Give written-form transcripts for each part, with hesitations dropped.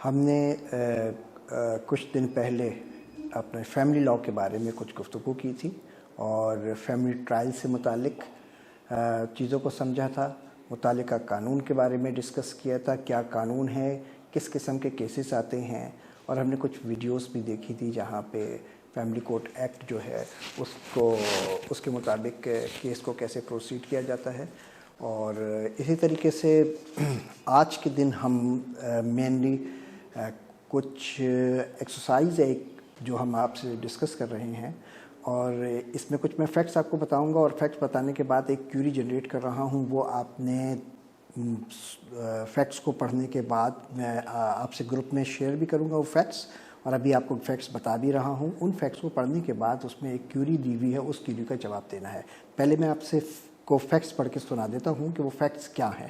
ہم نے کچھ دن پہلے اپنے فیملی لاء کے بارے میں کچھ گفتگو کی تھی اور فیملی ٹرائل سے متعلق چیزوں کو سمجھا تھا، متعلقہ قانون کے بارے میں ڈسکس کیا تھا، کیا قانون ہے، کس قسم کے کیسز آتے ہیں، اور ہم نے کچھ ویڈیوز بھی دیکھی تھی جہاں پہ فیملی کورٹ ایکٹ جو ہے اس کے مطابق کیس کو کیسے پروسیڈ کیا جاتا ہے۔ اور اسی طریقے سے آج کے دن ہم مینلی کچھ ایکسرسائز ہے جو ہم آپ سے ڈسکس کر رہے ہیں، اور اس میں کچھ میں فیکٹس آپ کو بتاؤں گا، اور فیکٹس بتانے کے بعد ایک کیوری جنریٹ کر رہا ہوں، وہ آپ نے فیکٹس کو پڑھنے کے بعد میں آپ سے گروپ میں شیئر بھی کروں گا وہ فیکٹس، اور ابھی آپ کو فیکٹس بتا بھی رہا ہوں۔ ان فیکٹس کو پڑھنے کے بعد اس میں ایک کیوری دی ہوئی ہے، اس کیوری کا جواب دینا ہے۔ پہلے میں آپ سے کو فیکٹس پڑھ کے سنا دیتا ہوں کہ وہ فیکٹس کیا ہیں۔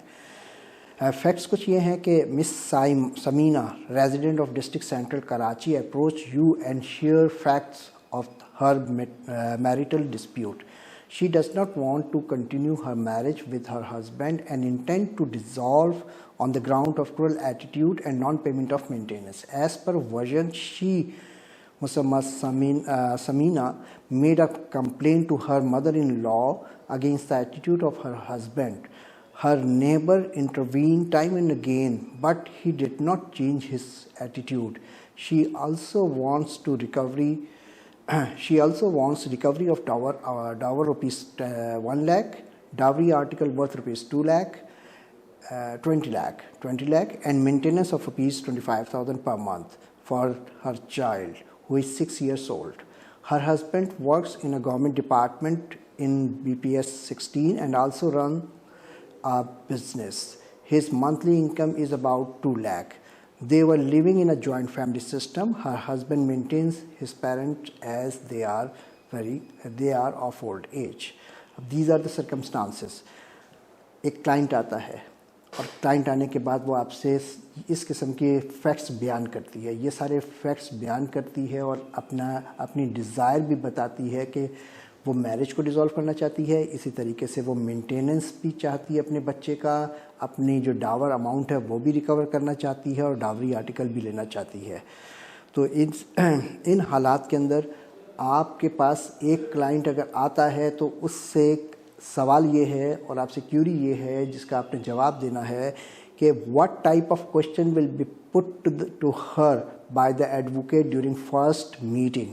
فیکٹس کچھ یہ ہیں کہ Miss Samina resident of district central Karachi approach you and share facts of her marital dispute. She does not want to continue her marriage with her husband and intend to dissolve on the ground of cruel attitude and non-payment of maintenance. As per version, Samina made a complaint to her mother-in-law against the attitude of her husband. Her neighbor intervened time and again, but he did not change his attitude. She also wants recovery of dowry rupees 1 lakh, dowry article worth rupees 2 lakh, 20 lakh, and maintenance of rupees 25,000 per month for her child, who is 6 years old. Her husband works in a government department in BPS 16 and also runs a business. His monthly income is about 2 lakh. They were living in a joint family system. Her husband maintains his parents as they are of old age. These are the circumstances. ایک client آتا ہے اور client آنے کے بعد وہ آپ سے اس قسم کے فیکٹس بیان کرتی ہے، یہ سارے فیکٹس بیان کرتی ہے اور اپنی ڈیزائر بھی بتاتی ہے کہ وہ میرج کو ڈیزالو کرنا چاہتی ہے، اسی طریقے سے وہ مینٹیننس بھی چاہتی ہے اپنے بچے کا، اپنی جو ڈاور اماؤنٹ ہے وہ بھی ریکور کرنا چاہتی ہے، اور ڈاوری آرٹیکل بھی لینا چاہتی ہے۔ تو ان حالات کے اندر آپ کے پاس ایک کلائنٹ اگر آتا ہے تو اس سے سوال یہ ہے اور آپ سے کیوری یہ ہے جس کا آپ نے جواب دینا ہے کہ what type of question will be put to her by the advocate during first meeting,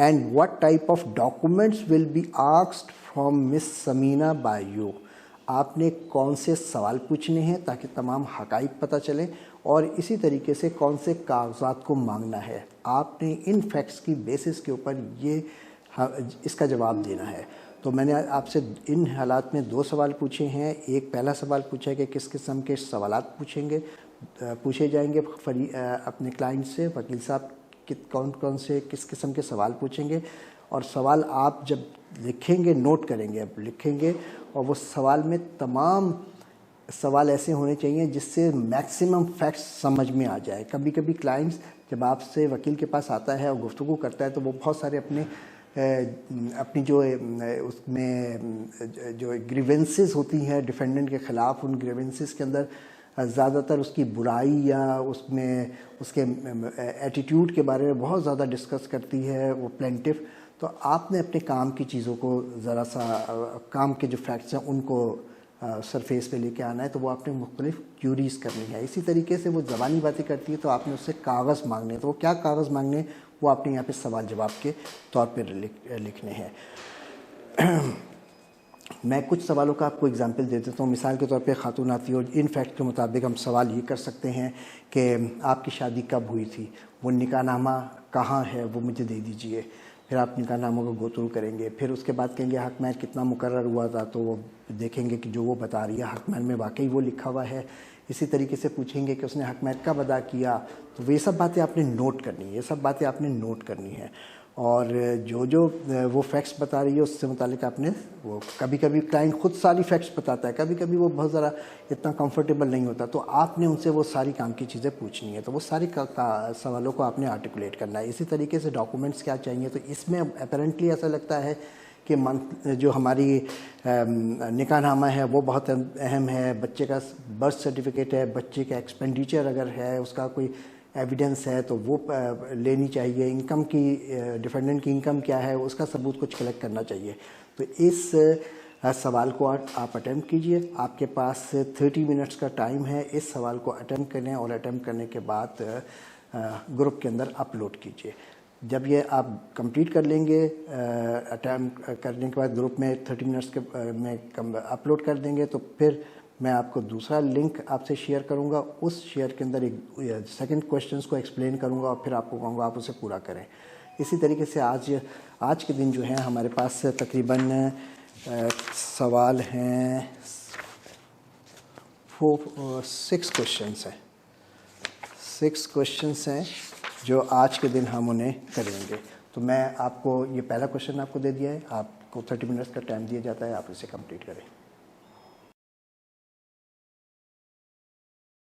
and what type of documents will be asked from Miss Samina by you. آپ نے کون سے سوال پوچھنے ہیں تاکہ تمام حقائق پتہ چلیں، اور اسی طریقے سے کون سے کاغذات کو مانگنا ہے۔ آپ نے ان فیکٹس کی بیسس کے اوپر اس کا جواب دینا ہے۔ تو میں نے آپ سے ان حالات میں 2 سوال پوچھے ہیں۔ ایک پہلا سوال پوچھا ہے کہ کس قسم کے سوالات پوچھے جائیں گے اپنے کلائنٹ سے، وکیل صاحب کون سے کس قسم کے سوال پوچھیں گے، اور سوال آپ جب لکھیں گے نوٹ کریں گے، اب لکھیں گے، اور وہ سوال میں تمام سوال ایسے ہونے چاہیے جس سے میکسیمم فیکٹس سمجھ میں آ جائے۔ کبھی کبھی کلائنٹس جب آپ سے وکیل کے پاس آتا ہے اور گفتگو کرتا ہے تو وہ بہت سارے اپنی جو اس میں جو گریونسز ہوتی ہیں ڈیفینڈنٹ کے خلاف، ان گریونسز کے اندر زیادہ تر اس کی برائی یا اس کے ایٹیٹیوڈ کے بارے میں بہت زیادہ ڈسکس کرتی ہے وہ پلینٹف۔ تو آپ نے اپنے کام کی چیزوں کو ذرا سا کام کے جو فیکٹس ہیں ان کو سرفیس پہ لے کے آنا ہے، تو وہ آپ نے مختلف کیوریز کرنی ہے۔ اسی طریقے سے وہ زبانی باتیں کرتی ہے تو آپ نے اس سے کاغذ مانگنے ہیں، تو وہ کیا کاغذ مانگنے ہیں وہ آپ نے یہاں پہ سوال جواب کے طور پہ لکھنے ہیں۔ میں کچھ سوالوں کا آپ کو اگزامپل دے دیتا ہوں۔ مثال کے طور پہ خاتون آتی ہے اور ان فیکٹ کے مطابق ہم سوال یہ کر سکتے ہیں کہ آپ کی شادی کب ہوئی تھی، وہ نکاح نامہ کہاں ہے وہ مجھے دے دیجئے۔ پھر آپ نکاح ناموں کو گو تھرو کریں گے، پھر اس کے بعد کہیں گے حق مہر کتنا مقرر ہوا تھا، تو وہ دیکھیں گے کہ جو وہ بتا رہی ہے حق مہر میں واقعی وہ لکھا ہوا ہے۔ اسی طریقے سے پوچھیں گے کہ اس نے حق مہر کب ادا کیا، تو یہ سب باتیں آپ نے نوٹ کرنی ہے، اور جو وہ فیکٹس بتا رہی ہے اس سے متعلق آپ نے وہ کبھی کبھی کلائنٹ خود ساری فیکٹس بتاتا ہے، کبھی کبھی وہ بہت ذرا اتنا کمفرٹیبل نہیں ہوتا، تو آپ نے ان سے وہ ساری کام کی چیزیں پوچھنی ہے، تو وہ ساری سوالوں کو آپ نے آرٹیکولیٹ کرنا ہے۔ اسی طریقے سے ڈاکومنٹس کیا چاہیے، تو اس میں اپیرنٹلی ایسا لگتا ہے کہ جو ہماری نکاح نامہ ہے وہ بہت اہم ہے، بچے کا برتھ سرٹیفکیٹ ہے، بچے کا ایکسپینڈیچر اگر ہے، اس کا کوئی ایویڈنس ہے تو وہ لینی چاہیے، انکم کی ڈیفینڈنٹ کی انکم کیا ہے اس کا ثبوت کچھ کلیکٹ کرنا چاہیے. تو اس سوال کو آپ اٹیمپٹ کیجئے. آپ کے پاس 30 منٹس کا ٹائم ہے. اس سوال کو اٹیمپٹ کریں اور اٹیمپٹ کرنے کے بعد گروپ کے اندر اپلوڈ کیجئے. جب یہ آپ کمپلیٹ کر لیں گے، اٹیمپٹ کرنے کے بعد گروپ میں 30 منٹس کے میں اپلوڈ کر دیں گے، تو پھر میں آپ کو دوسرا لنک آپ سے شیئر کروں گا. اس شیئر کے اندر ایک سیکنڈ کویشچنس کو ایکسپلین کروں گا اور پھر آپ کو کہوں گا آپ اسے پورا کریں. اسی طریقے سے آج کے دن جو ہے ہمارے پاس تقریباً سوال ہیں 6 کویشچنس ہیں. 6 کویشچنس ہیں جو آج کے دن ہم انہیں کریں گے. تو میں آپ کو یہ پہلا کویشچن آپ کو دے دیا ہے. آپ کو 30 منٹس کا ٹائم دیا جاتا ہے، آپ اسے کمپلیٹ کریں.